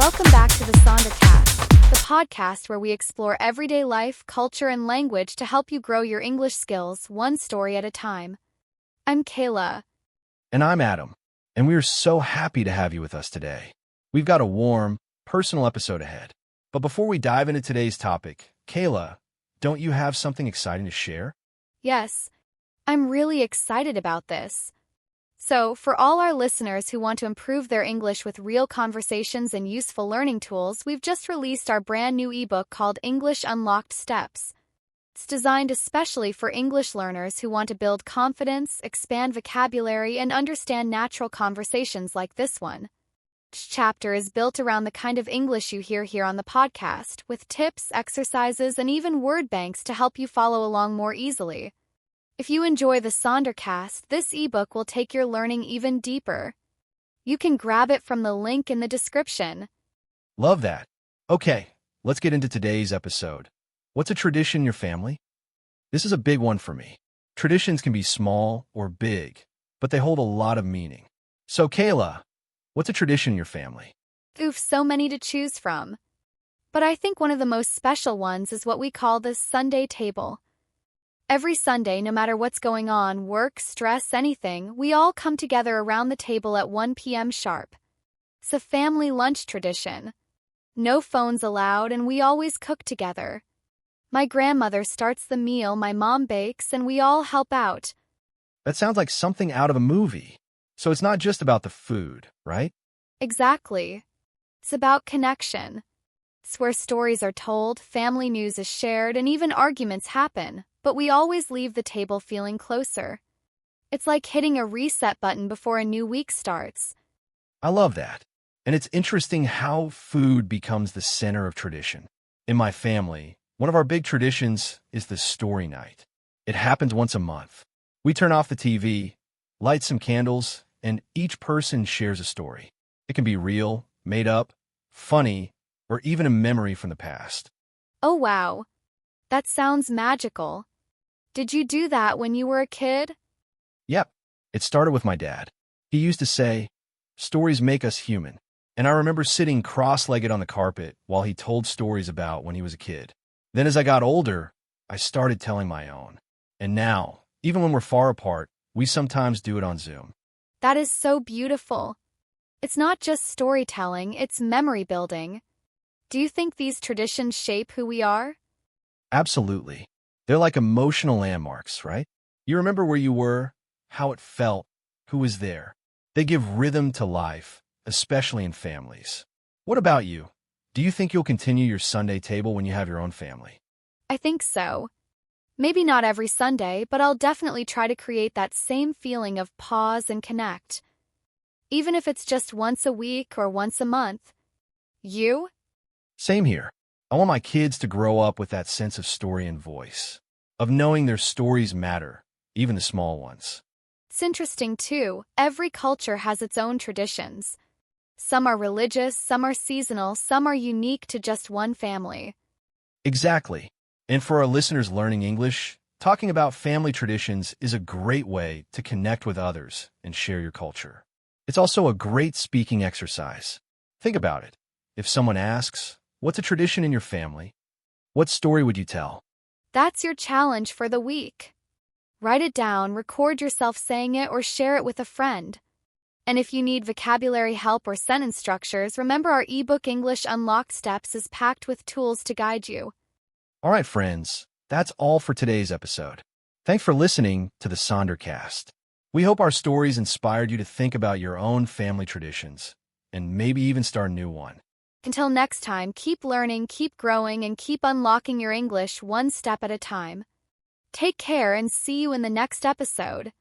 Welcome back to the Sonder Cast, the podcast where we explore everyday life, culture, and language to help you grow your English skills one story at a time. I'm Kayla. And I'm Adam, and we are so happy to have you with us today. We've got a warm, personal episode ahead. But before we dive into today's topic, Kayla, don't you have something exciting to share? Yes, I'm really excited about this. So, for all our listeners who want to improve their English with real conversations and useful learning tools, we've just released our brand new ebook called English Unlocked Steps. It's designed especially for English learners who want to build confidence, expand vocabulary, and understand natural conversations like this one. Each chapter is built around the kind of English you hear here on the podcast, with tips, exercises, and even word banks to help you follow along more easily. If you enjoy the Sonder Cast, this ebook will take your learning even deeper. You can grab it from the link in the description. Love that. Okay, let's get into today's episode. What's a tradition in your family? This is a big one for me. Traditions can be small or big, but they hold a lot of meaning. So, Kayla, what's a tradition in your family? Oof, so many to choose from. But I think one of the most special ones is what we call the Sunday table. Every Sunday, no matter what's going on, work, stress, anything, we all come together around the table at 1 p.m. sharp. It's a family lunch tradition. No phones allowed, and we always cook together. My grandmother starts the meal, my mom bakes, and we all help out. That sounds like something out of a movie. So it's not just about the food, right? Exactly. It's about connection. It's where stories are told, family news is shared, and even arguments happen. But we always leave the table feeling closer. It's like hitting a reset button before a new week starts. I love that. And it's interesting how food becomes the center of tradition. In my family, one of our big traditions is the story night. It happens once a month. We turn off the TV, light some candles, and each person shares a story. It can be real, made up, funny, or even a memory from the past. Oh wow, that sounds magical. Did you do that when you were a kid? Yep, it started with my dad. He used to say, "Stories make us human." And I remember sitting cross-legged on the carpet while he told stories about when he was a kid. Then as I got older, I started telling my own. And now, even when we're far apart, we sometimes do it on Zoom. That is so beautiful. It's not just storytelling, it's memory building. Do you think these traditions shape who we are? Absolutely. They're like emotional landmarks, right? You remember where you were, how it felt, who was there. They give rhythm to life, especially in families. What about you? Do you think you'll continue your Sunday table when you have your own family? I think so. Maybe not every Sunday, but I'll definitely try to create that same feeling of pause and connect. Even if it's just once a week or once a month. You? Same here. I want my kids to grow up with that sense of story and voice, of knowing their stories matter, even the small ones. It's interesting, too. Every culture has its own traditions. Some are religious, some are seasonal, some are unique to just one family. Exactly. And for our listeners learning English, talking about family traditions is a great way to connect with others and share your culture. It's also a great speaking exercise. Think about it. If someone asks, "What's a tradition in your family?" What story would you tell? That's your challenge for the week. Write it down, record yourself saying it, or share it with a friend. And if you need vocabulary help or sentence structures, remember our ebook English Unlocked Steps is packed with tools to guide you. All right, friends, that's all for today's episode. Thanks for listening to the Sonder Cast. We hope our stories inspired you to think about your own family traditions and maybe even start a new one. Until next time, keep learning, keep growing, and keep unlocking your English one step at a time. Take care and see you in the next episode.